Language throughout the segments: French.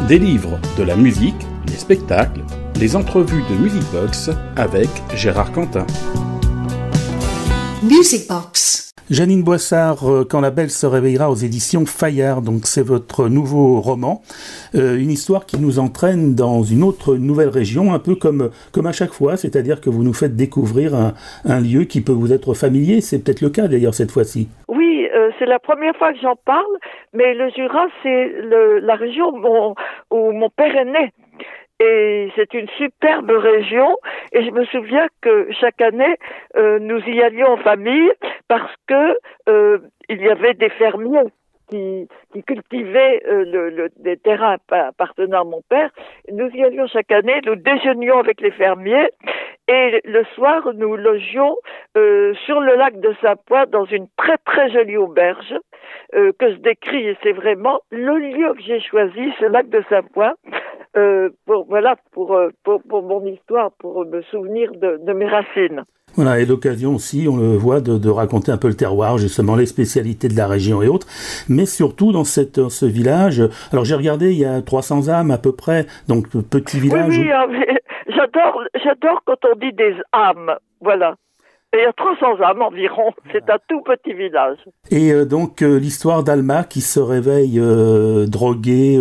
Des livres, de la musique, les spectacles, les entrevues de Music Box avec Gérard Quentin. Music Box. Janine Boissard, Quand la belle se réveillera aux éditions Fayard, donc c'est votre nouveau roman, une histoire qui nous entraîne dans une autre nouvelle région, un peu comme à chaque fois, c'est-à-dire que vous nous faites découvrir un lieu qui peut vous être familier, c'est peut-être le cas d'ailleurs cette fois-ci. Oui, c'est la première fois que j'en parle, mais le Jura, c'est la région où mon père est né. Et c'est une superbe région, et je me souviens que chaque année, nous y allions en famille parce que il y avait des fermiers qui cultivaient des terrains appartenant à mon père. Nous y allions chaque année, nous déjeunions avec les fermiers, et le soir, nous logions sur le lac de Saint-Poix dans une très très jolie auberge que je décris, et c'est vraiment le lieu que j'ai choisi, ce lac de Saint-Poix. Pour mon histoire, pour me souvenir de mes racines. Voilà, et l'occasion aussi, on le voit, de raconter un peu le terroir, justement les spécialités de la région et autres, mais surtout dans ce village. Alors j'ai regardé, il y a 300 âmes à peu près, donc petit village. Oui, j'adore quand on dit des âmes, voilà. Il y a 300 âmes environ, c'est un tout petit village. Et donc l'histoire d'Alma qui se réveille droguée,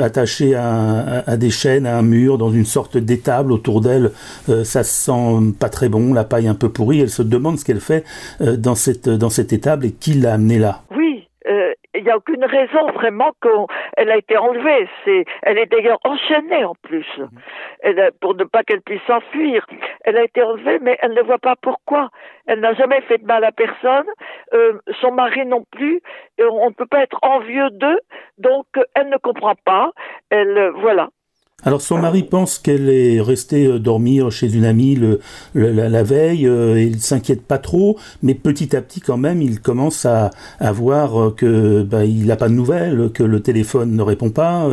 attachée à des chaînes, à un mur, dans une sorte d'étable autour d'elle, ça sent pas très bon, la paille un peu pourrie, elle se demande ce qu'elle fait dans cette étable et qui l'a amenée là. Oui. Il n'y a aucune raison vraiment qu'elle a été enlevée. Elle est d'ailleurs enchaînée en plus, pour ne pas qu'elle puisse s'enfuir. Elle a été enlevée, mais elle ne voit pas pourquoi. Elle n'a jamais fait de mal à personne, son mari non plus. On ne peut pas être envieux d'eux, donc elle ne comprend pas. Voilà. Alors son mari pense qu'elle est restée dormir chez une amie la veille, il s'inquiète pas trop, mais petit à petit quand même il commence à voir que il n'a pas de nouvelles, que le téléphone ne répond pas,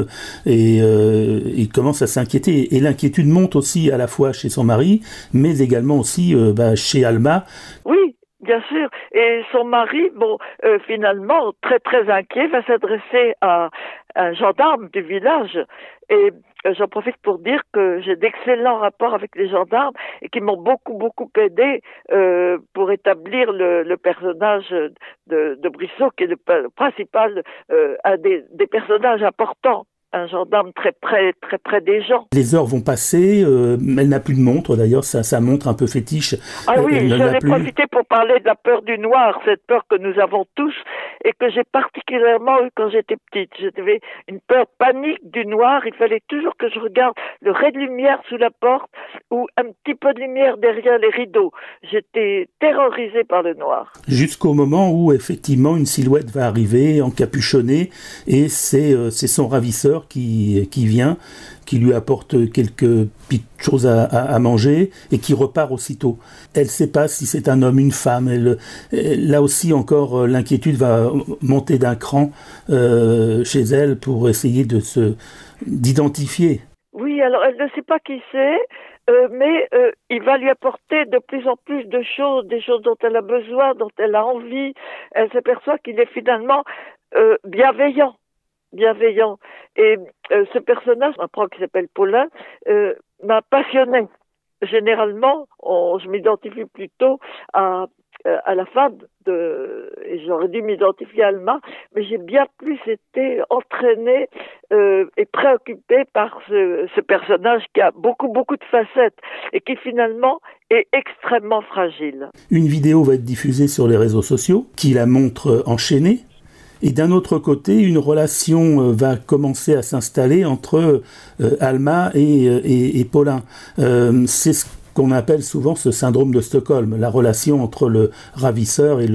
et il commence à s'inquiéter. Et l'inquiétude monte aussi à la fois chez son mari, mais également aussi chez Alma. Oui. Bien sûr, et son mari, finalement, très très inquiet, va s'adresser à un gendarme du village. Et j'en profite pour dire que j'ai d'excellents rapports avec les gendarmes et qui m'ont beaucoup aidé pour établir le personnage de Brissot, qui est le principal, un des personnages importants. Un gendarme très près des gens. Les heures vont passer, elle n'a plus de montre d'ailleurs, sa montre un peu fétiche. Ah oui, j'en ai profité pour parler de la peur du noir, cette peur que nous avons tous et que j'ai particulièrement eue quand j'étais petite. J'avais une peur panique du noir, il fallait toujours que je regarde le ray de lumière sous la porte ou un petit peu de lumière derrière les rideaux. J'étais terrorisée par le noir. Jusqu'au moment où effectivement une silhouette va arriver encapuchonnée et c'est son ravisseur qui vient, qui lui apporte quelques petites choses à manger et qui repart aussitôt. Elle ne sait pas si c'est un homme, une femme. Là aussi encore, l'inquiétude va monter d'un cran chez elle pour essayer d'identifier. Oui, alors elle ne sait pas qui c'est, mais il va lui apporter de plus en plus de choses, des choses dont elle a besoin, dont elle a envie. Elle s'aperçoit qu'il est finalement bienveillant. Et ce personnage, un prof qui s'appelle Paulin, m'a passionné. Généralement, je m'identifie plutôt à la femme et j'aurais dû m'identifier à Alma, mais j'ai bien plus été entraînée et préoccupée par ce personnage qui a beaucoup de facettes et qui finalement est extrêmement fragile. Une vidéo va être diffusée sur les réseaux sociaux qui la montre enchaînée. Et d'un autre côté, une relation va commencer à s'installer entre Alma et Paulin. C'est ce qu'on appelle souvent ce syndrome de Stockholm, la relation entre le ravisseur et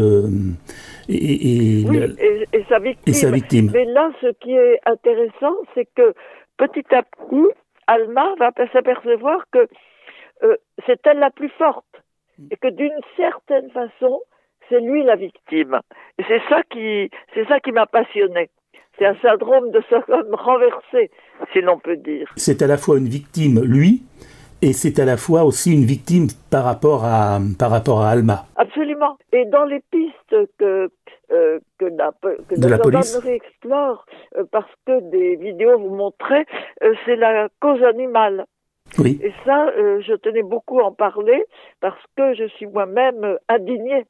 sa victime. Mais là, ce qui est intéressant, c'est que petit à petit, Alma va s'apercevoir que c'est elle la plus forte et que d'une certaine façon, c'est lui la victime. Et c'est ça qui m'a passionné. C'est un syndrome de Stockholm renversé, si l'on peut dire. C'est à la fois une victime, lui, et c'est à la fois aussi une victime par rapport à Alma. Absolument. Et dans les pistes que la gendarmerie explore, parce que des vidéos vous montraient, c'est la cause animale. Oui. Et ça, je tenais beaucoup à en parler parce que je suis moi-même indignée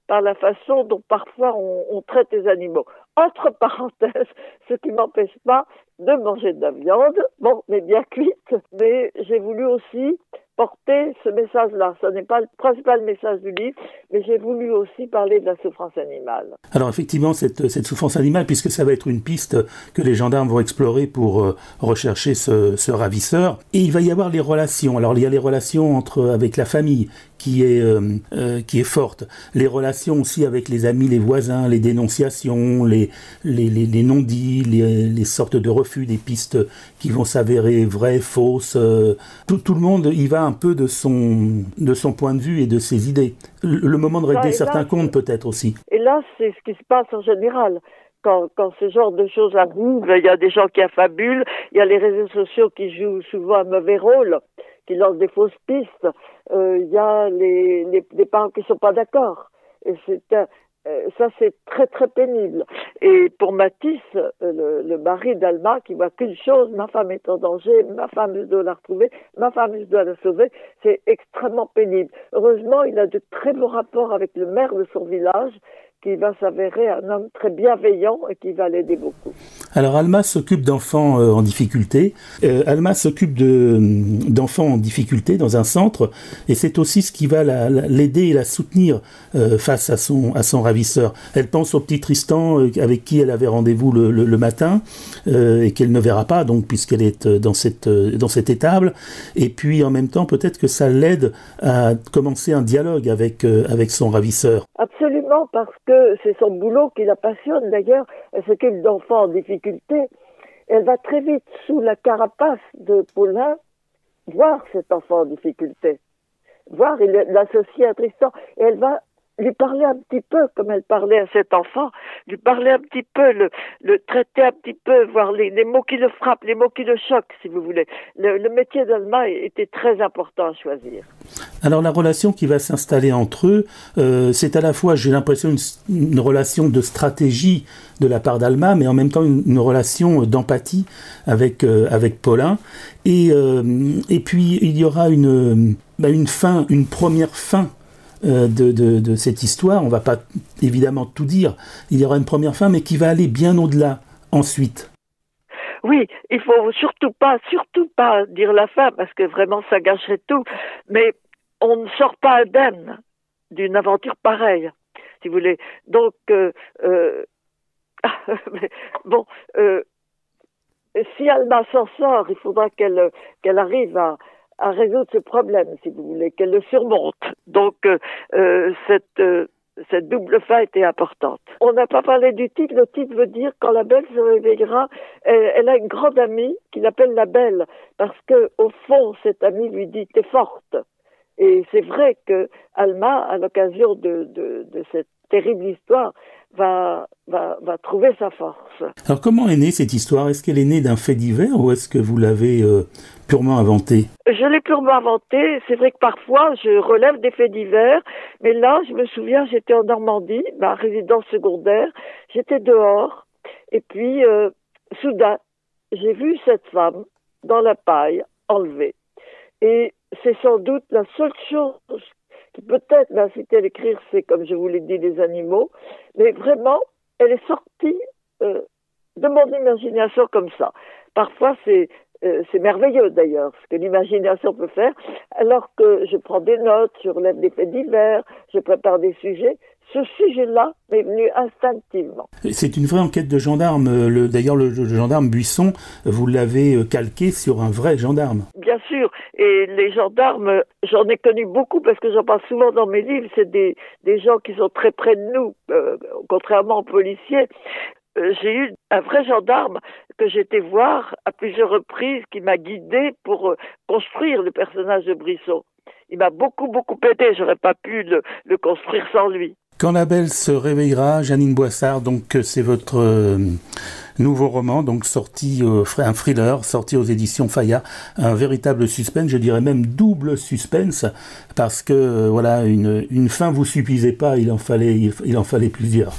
par la façon dont parfois on traite les animaux. Entre parenthèses, ce qui m'empêche pas de manger de la viande, bon, mais bien cuite, mais j'ai voulu aussi porter ce message-là. Ce n'est pas le principal message du livre, mais j'ai voulu aussi parler de la souffrance animale. Alors effectivement, cette souffrance animale, puisque ça va être une piste que les gendarmes vont explorer pour rechercher ce ravisseur, et il va y avoir les relations. Alors il y a les relations avec la famille qui est forte, les relations aussi avec les amis, les voisins, les dénonciations, les non-dits, les sortes de refus, des pistes qui vont s'avérer vraies, fausses. Tout le monde y va un peu de son point de vue et de ses idées. Le moment de régler certains comptes peut-être aussi. Et là, c'est ce qui se passe en général. Quand ce genre de choses arrivent, il y a des gens qui affabulent, il y a les réseaux sociaux qui jouent souvent un mauvais rôle, qui lancent des fausses pistes, il y a les parents qui ne sont pas d'accord. Et ça, c'est très, très pénible. Et pour Mathis, le mari d'Alma, qui voit qu'une chose, ma femme est en danger, ma femme, je dois la retrouver, ma femme, je dois la sauver, c'est extrêmement pénible. Heureusement, il a de très bons rapports avec le maire de son village, qui va s'avérer un homme très bienveillant et qui va l'aider beaucoup. Alors Alma s'occupe d'enfants en difficulté. Alma s'occupe d'enfants en difficulté dans un centre, et c'est aussi ce qui va l'aider et la soutenir face à son ravisseur. Elle pense au petit Tristan avec qui elle avait rendez-vous le matin et qu'elle ne verra pas, donc puisqu'elle est dans cette étable. Et puis en même temps, peut-être que ça l'aide à commencer un dialogue avec son ravisseur. Absolument, parce que c'est son boulot qui la passionne. D'ailleurs, elle s'occupe d'enfants en difficulté. Elle va très vite, sous la carapace de Paulin, voir cet enfant en difficulté. Il l'associer à Tristan. Et elle va lui parler un petit peu, comme elle parlait à cet enfant, lui parler un petit peu, le traiter un petit peu, voir les mots qui le frappent, les mots qui le choquent, si vous voulez. Le métier d'Alma était très important à choisir. Alors la relation qui va s'installer entre eux, c'est à la fois, j'ai l'impression, une relation de stratégie de la part d'Alma, mais en même temps une relation d'empathie avec Paulin. Et puis il y aura une première fin de cette histoire. On va pas évidemment tout dire. Il y aura une première fin, mais qui va aller bien au-delà ensuite. Oui, il faut surtout pas dire la fin, parce que vraiment ça gâcherait tout. Mais on ne sort pas indemne d'une aventure pareille, si vous voulez. Donc, si Alma s'en sort, il faudra qu'elle arrive à résoudre ce problème, si vous voulez, qu'elle le surmonte. Donc, cette double fin était importante. On n'a pas parlé du titre. Le titre veut dire « Quand la belle se réveillera ». Elle a une grande amie qui l'appelle la belle, parce que au fond, cette amie lui dit « T'es forte ». Et c'est vrai que Alma, à l'occasion de cette terrible histoire, va trouver sa force. Alors comment est née cette histoire ? Est-ce qu'elle est née d'un fait divers ou est-ce que vous l'avez purement inventée ? Je l'ai purement inventée. C'est vrai que parfois je relève des faits divers, mais là je me souviens, j'étais en Normandie, ma résidence secondaire, j'étais dehors et puis soudain j'ai vu cette femme dans la paille enlevée. Et c'est sans doute la seule chose qui peut-être m'a incité à l'écrire, c'est comme je vous l'ai dit, les animaux, mais vraiment, elle est sortie de mon imagination comme ça. Parfois, c'est merveilleux d'ailleurs, ce que l'imagination peut faire, alors que je prends des notes, je relève des faits divers, je prépare des sujets. Ce sujet-là m'est venu instinctivement. C'est une vraie enquête de gendarme. D'ailleurs, le gendarme Buisson, vous l'avez calqué sur un vrai gendarme. Bien sûr. Et les gendarmes, j'en ai connu beaucoup parce que j'en parle souvent dans mes livres. C'est des gens qui sont très près de nous, contrairement aux policiers. J'ai eu un vrai gendarme que j'ai été voir à plusieurs reprises, qui m'a guidé pour construire le personnage de Brisson. Il m'a beaucoup aidé. J'aurais pas pu le construire sans lui. Quand la belle se réveillera, Jeannine Boissard, donc c'est votre nouveau roman, donc sorti, un thriller, sorti aux éditions Fayard, un véritable suspense, je dirais même double suspense, parce que voilà, une fin vous suffisait pas, il en fallait plusieurs.